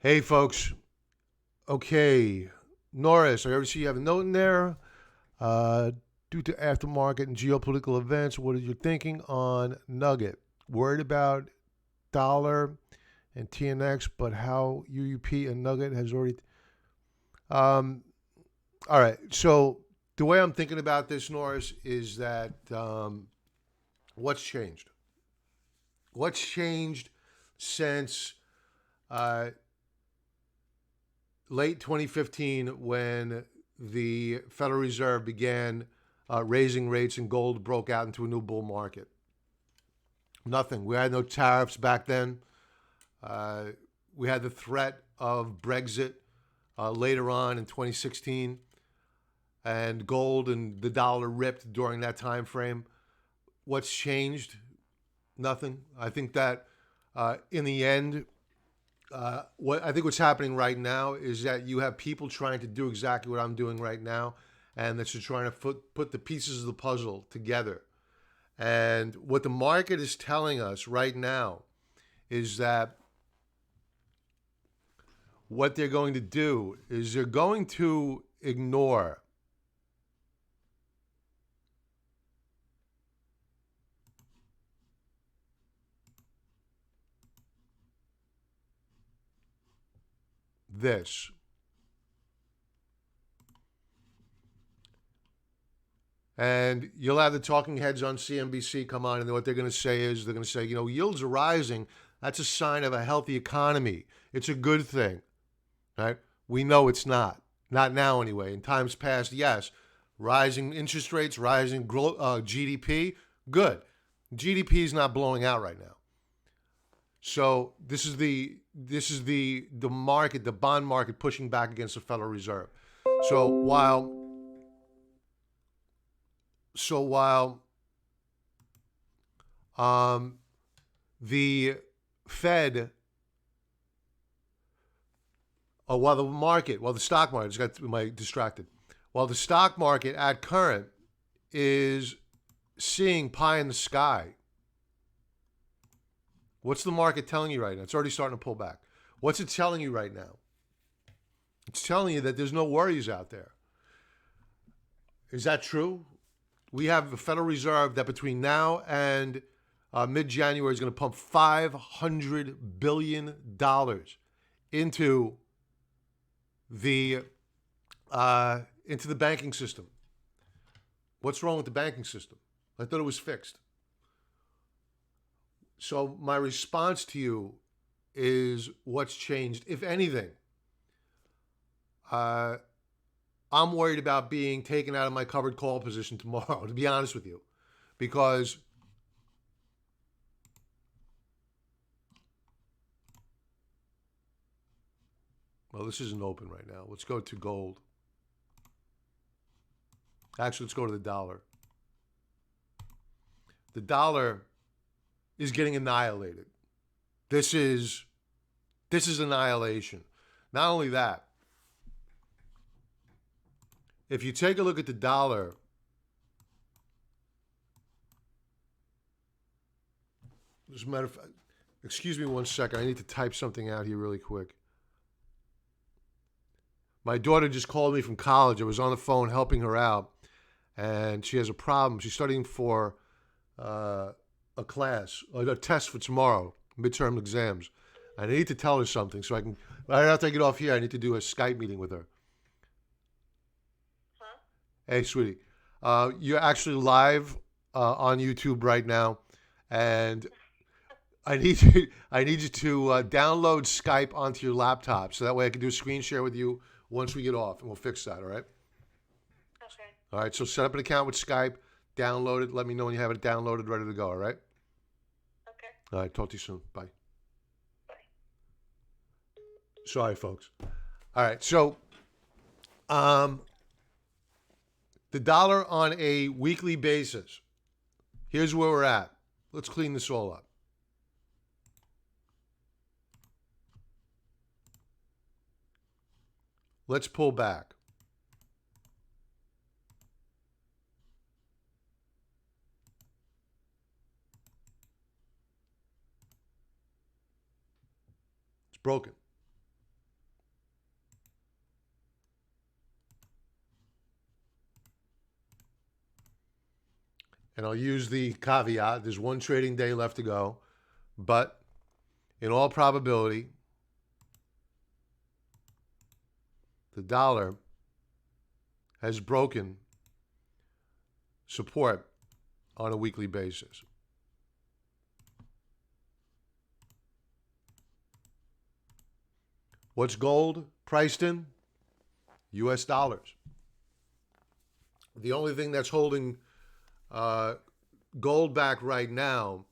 Hey, folks. Okay, Norris, I already see you have a note in there. Uh, Due to aftermarket and geopolitical events, what are you thinking on Nugget? Worried about dollar and TNX, but how UUP and Nugget has already. Um, all right. So the way I'm thinking about this, Norris, is that what's changed? What's changed since uh, late 2015 when the Federal Reserve began raising rates and gold broke out into a new bull market? Nothing. We had no tariffs back then. Uh, we had the threat of Brexit later on in 2016, and gold and the dollar ripped during that time frame. What's changed? Nothing. I think that in the end, what I think what's happening right now is that you have people trying to do exactly what I'm doing right now, and that you're trying to put the pieces of the puzzle together. And what the market is telling us right now is that what they're going to do is they're going to ignore this. And you'll have the talking heads on CNBC come on, and what they're going to say is they're going to say, yields are rising. That's a sign of a healthy economy. It's a good thing, right? We know it's not. Not now, anyway. In times past, yes. Rising interest rates, rising GDP, good. GDP is not blowing out right now. So this is the market, the bond market pushing back against the Federal Reserve. So while um, the Fed, while the stock market, just got my distracted, while the stock market at current is seeing pie in the sky. What's the market telling you right now? It's already starting to pull back. What's it telling you right now? It's telling you that there's no worries out there. Is that true? We have a Federal Reserve that between now and mid January is going to pump $500 billion into the into the banking system. What's wrong with the banking system? I thought it was fixed. So my response to you is what's changed, if anything. Uh, I'm worried about being taken out of my covered call position tomorrow, to be honest with you, because well, this isn't open right now. Let's go to gold. Actually, let's go to the dollar. The dollar is getting annihilated. This is this is annihilation. Not only that, if you take a look at the dollar, as a matter of fact, excuse me one second. I need to type something out here really quick. My daughter just called me from college. I was on the phone helping her out, and she has a problem. She's studying for uh, a test for tomorrow, midterm exams. I need to tell her something so I can. Right after I get off here, I need to do a Skype meeting with her. Hey, sweetie, you're actually live on YouTube right now, and I need you to download Skype onto your laptop so that way I can do a screen share with you once we get off, and we'll fix that. All right. All right. So set up an account with Skype, download it. Let me know when you have it downloaded, ready to go. All right. All right. Talk to you soon. Bye. Sorry, folks. All right. So, um, the dollar on a weekly basis. Here's where we're at. Let's clean this all up. Let's pull back. It's broken. and I'll use the caveat, there's one trading day left to go, but in all probability, the dollar has broken support on a weekly basis. What's gold priced in? US dollars. The only thing that's holding gold back right now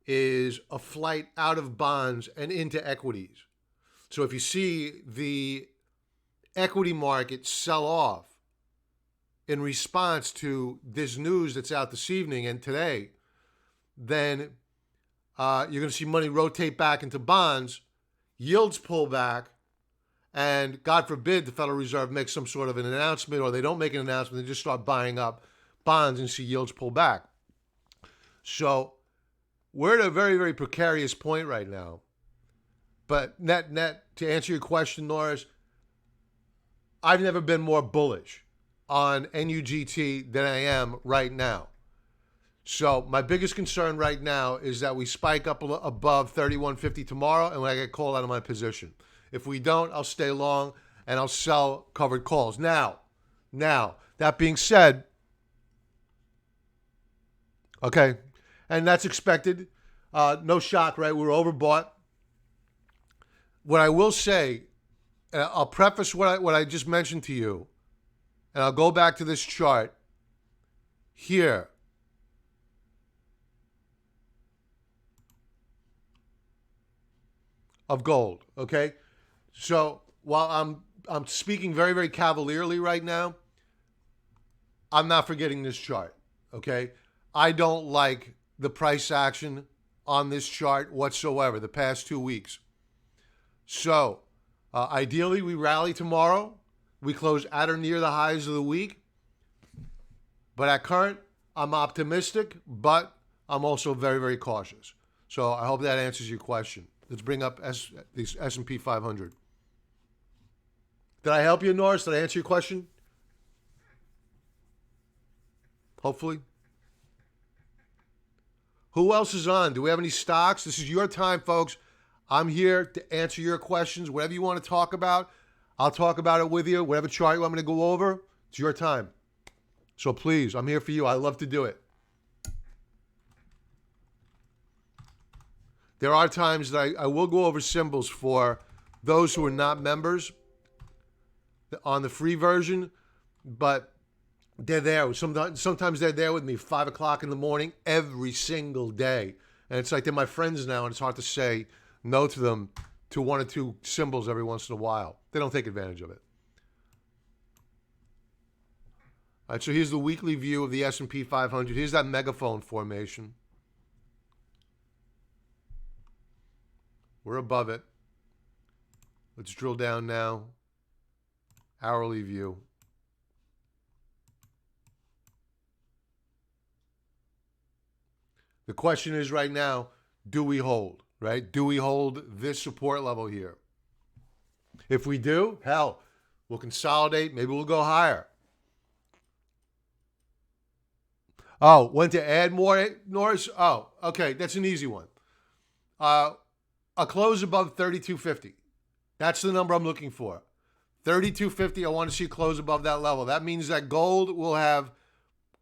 is a flight out of bonds and into equities. So if you see the equity market sell off in response to this news that's out this evening and today, then you're going to see money rotate back into bonds, yields pull back, and God forbid the Federal Reserve makes some sort of an announcement, or they don't make an announcement, they just start buying up bonds and see yields pull back. So we're at a very, very precarious point right now. But net, to answer your question, Norris, I've never been more bullish on NUGT than I am right now. So my biggest concern right now is that we spike up above 31.50 tomorrow and when I get called out of my position. If we don't, I'll stay long and I'll sell covered calls. Now, that being said, okay, and that's expected. No shock, right? We're overbought. What I will say, I'll preface what I just mentioned to you, and I'll go back to this chart here. Of gold, okay? So while I'm speaking very, very cavalierly right now, I'm not forgetting this chart, okay? I don't like the price action on this chart whatsoever the past 2 weeks. So ideally, we rally tomorrow. We close at or near the highs of the week. But at current, I'm optimistic, but I'm also very, very cautious. So I hope that answers your question. Let's bring up the S&P 500. Did I help you, Norris? Did I answer your question? Hopefully. Who else is on? Do we have any stocks? This is your time, folks. I'm here to answer your questions. Whatever you want to talk about, I'll talk about it with you. Whatever chart you want me to go over, it's your time. So please, I'm here for you. I love to do it. There are times that I will go over symbols for those who are not members on the free version, but they're there. Sometimes they're there with me 5 o'clock in the morning every single day. And it's like they're my friends now, and it's hard to say no to them to 1 or 2 symbols every once in a while. They don't take advantage of it. All right, so here's the weekly view of the S&P 500. Here's that megaphone formation. We're above it. Let's drill down now. Hourly view. The question is right now, do we hold, right? Do we hold this support level here? If we do, hell, we'll consolidate. Maybe we'll go higher. Oh, when to add more, Norris? Oh, okay, that's an easy one. A close above 32.50. That's the number I'm looking for. 32.50, I want to see a close above that level. That means that gold will have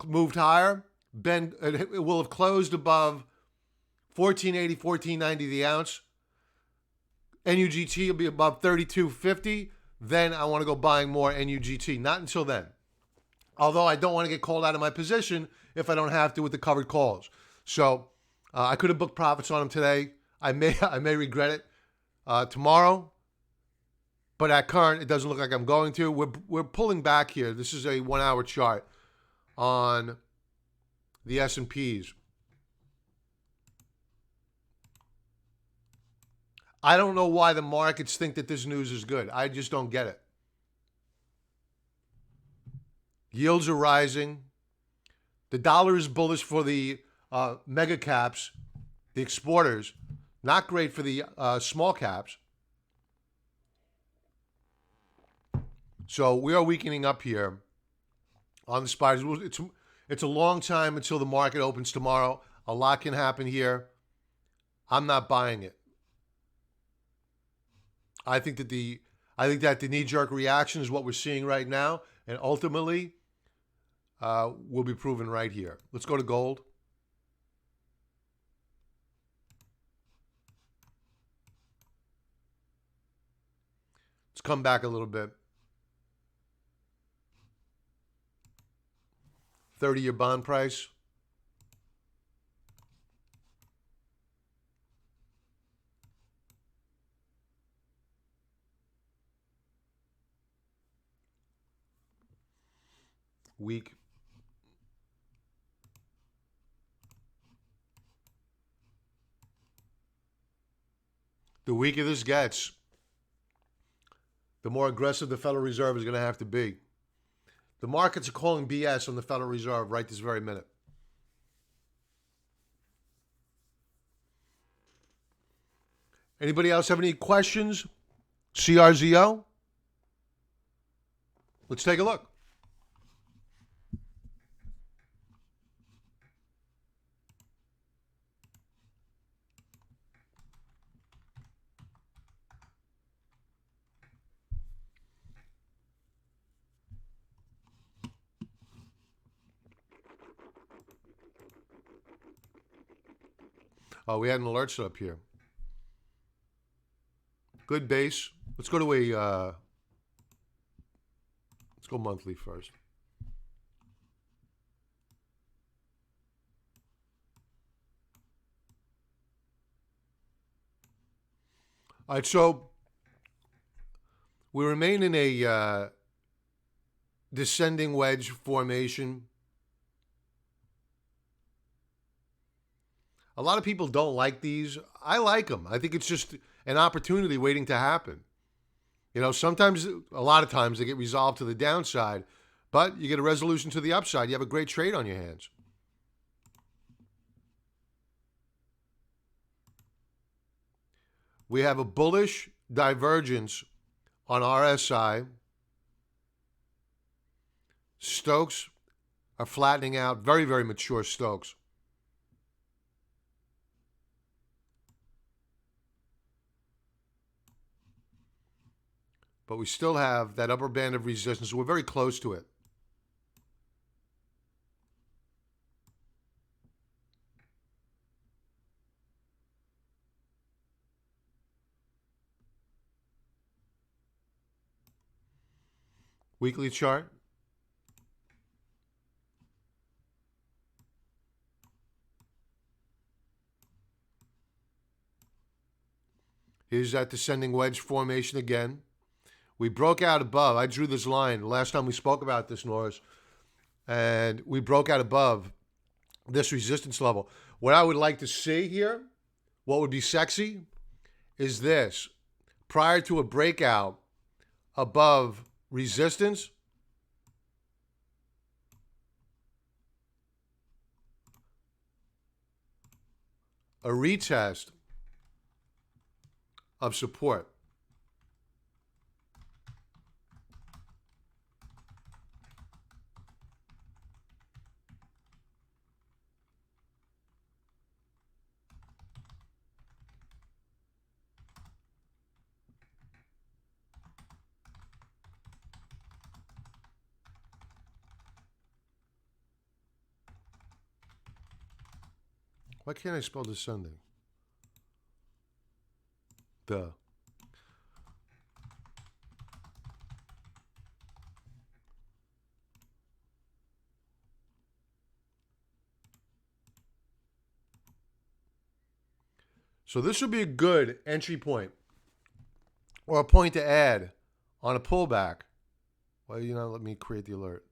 moved higher. It will have closed above 14.80, 14.90 the ounce. NUGT will be above 32.50. Then I want to go buying more NUGT. Not until then. Although I don't want to get called out of my position if I don't have to with the covered calls. So I could have booked profits on them today. I may regret it tomorrow. But at current, it doesn't look like I'm going to. We're pulling back here. This is a 1 hour chart on the S&Ps. I don't know why the markets think that this news is good. I just don't get it. Yields are rising. The dollar is bullish for the mega caps, the exporters. Not great for the small caps. So we are weakening up here on the spiders. It's a long time until the market opens tomorrow. A lot can happen here. I'm not buying it. I think that the knee-jerk reaction is what we're seeing right now, and ultimately will be proven right here. Let's go to gold. Let's come back a little bit. 30-year bond price. Weak. The weaker this gets, the more aggressive the Federal Reserve is going to have to be. The markets are calling BS on the Federal Reserve right this very minute. Anybody else have any questions? CRZO? Let's take a look. Oh, we had an alert set up here. Good base. Let's go to let's go monthly first. All right, so we remain in a descending wedge formation. A lot of people don't like these. I like them. I think it's just an opportunity waiting to happen. You know, sometimes, a lot of times, they get resolved to the downside, but you get a resolution to the upside. You have a great trade on your hands. We have a bullish divergence on RSI. Stokes are flattening out. Very, very mature Stokes. But we still have that upper band of resistance. We're very close to it. Weekly chart. Here's that descending wedge formation again. We broke out above. I drew this line last time we spoke about this, Norris. And we broke out above this resistance level. What I would like to see here, what would be sexy, is this. Prior to a breakout above resistance, a retest of support. Why can't I spell descending? Duh. So this would be a good entry point or a point to add on a pullback. Well, you know, let me create the alert.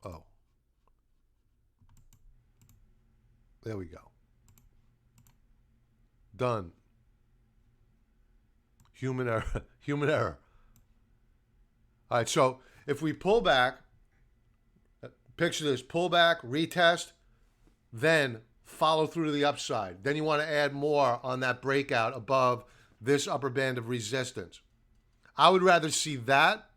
Oh. There we go. Done. Human error. Human error. All right, so if we pull back, picture this, pull back, retest, then follow through to the upside. Then you want to add more on that breakout above this upper band of resistance. I would rather see that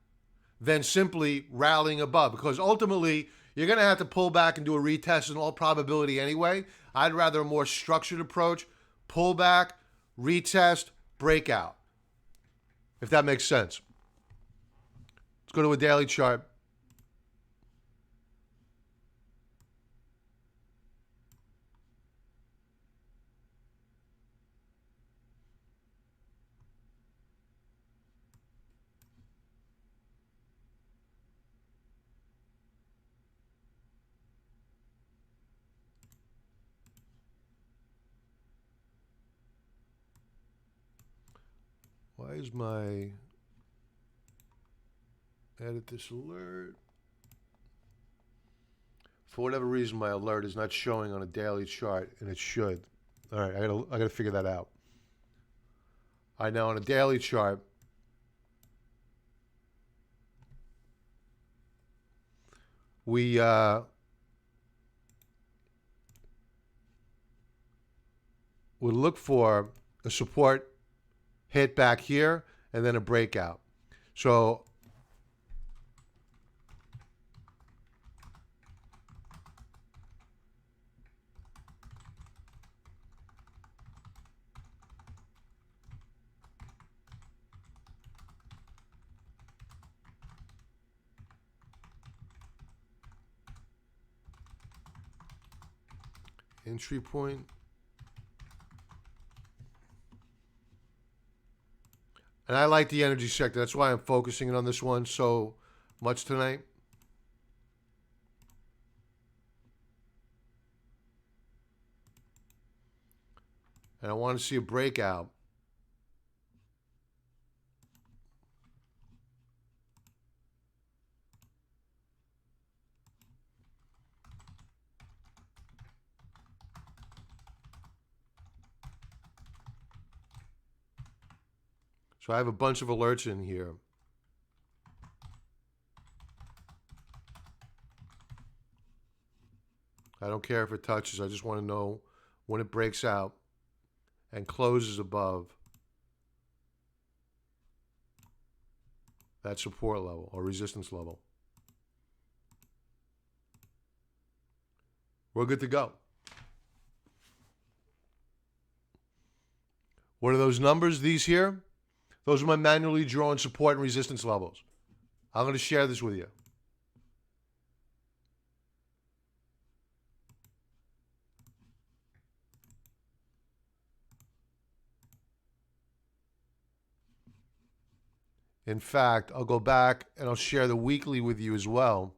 than simply rallying above, because ultimately you're going to have to pull back and do a retest in all probability anyway. I'd rather a more structured approach, pull back, retest, breakout, if that makes sense. Let's go to a daily chart. Why is my edit this alert? For whatever reason, my alert is not showing on a daily chart, and it should. All right, I gotta figure that out. All right, now on a daily chart, we would look for a support hit back here and then a breakout. So entry point. And I like the energy sector. That's why I'm focusing on this one so much tonight. And I want to see a breakout. So I have a bunch of alerts in here. I don't care if it touches. I just want to know when it breaks out and closes above that support level or resistance level. We're good to go. What are those numbers? These here? Those are my manually drawn support and resistance levels. I'm going to share this with you. In fact, I'll go back and I'll share the weekly with you as well.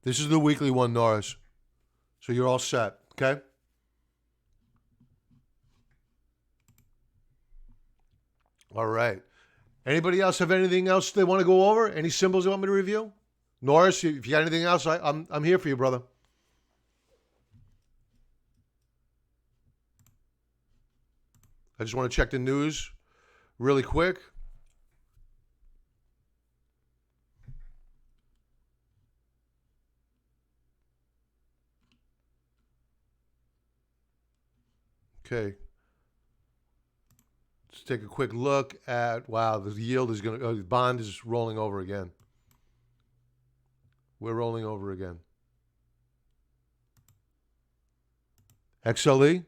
This is the weekly one, Norris. So you're all set, okay? All right. Anybody else have anything else they want to go over? Any symbols they want me to review? Norris, if you got anything else, I'm here for you, brother. I just want to check the news really quick. Okay. Let's take a quick look at, wow, the yield is going to, the bond is rolling over again. We're rolling over again. XLE?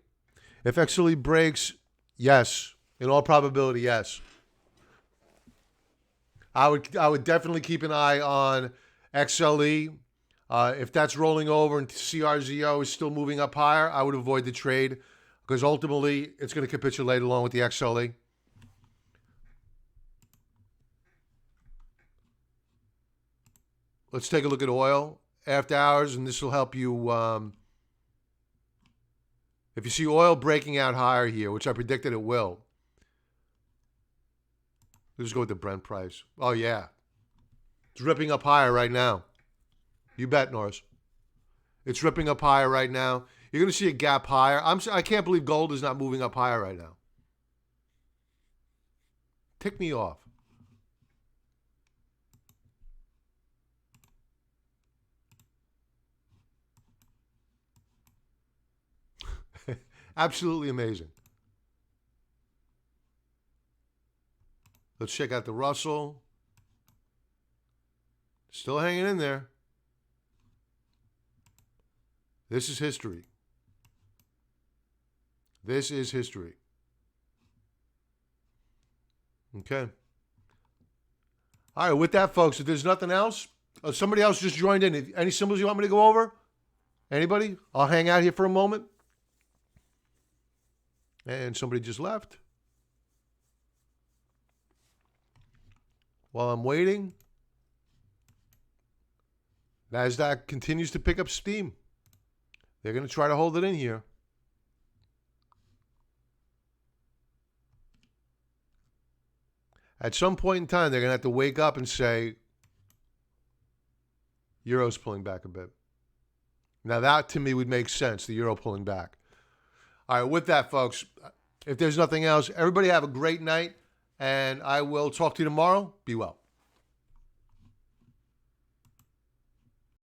If XLE breaks, yes. In all probability, yes. I would definitely keep an eye on XLE. If that's rolling over and CRZO is still moving up higher, I would avoid the trade because ultimately it's going to capitulate along with the XLE. Let's take a look at oil after hours, and this will help you. If you see oil breaking out higher here, which I predicted it will, let's go with the Brent price. Oh, yeah. It's ripping up higher right now. You bet, Norris. It's ripping up higher right now. You're going to see a gap higher. I can't believe gold is not moving up higher right now. Tick me off. Absolutely amazing. Let's check out the Russell. Still hanging in there. This is history. This is history. Okay. All right, with that, folks, if there's nothing else, somebody else just joined in. Any symbols you want me to go over? Anybody? I'll hang out here for a moment. And somebody just left. While I'm waiting, NASDAQ continues to pick up steam. They're going to try to hold it in here. At some point in time, they're going to have to wake up and say, Euro's pulling back a bit. Now, that to me would make sense, the Euro pulling back. All right, with that, folks, if there's nothing else, everybody have a great night, and I will talk to you tomorrow. Be well.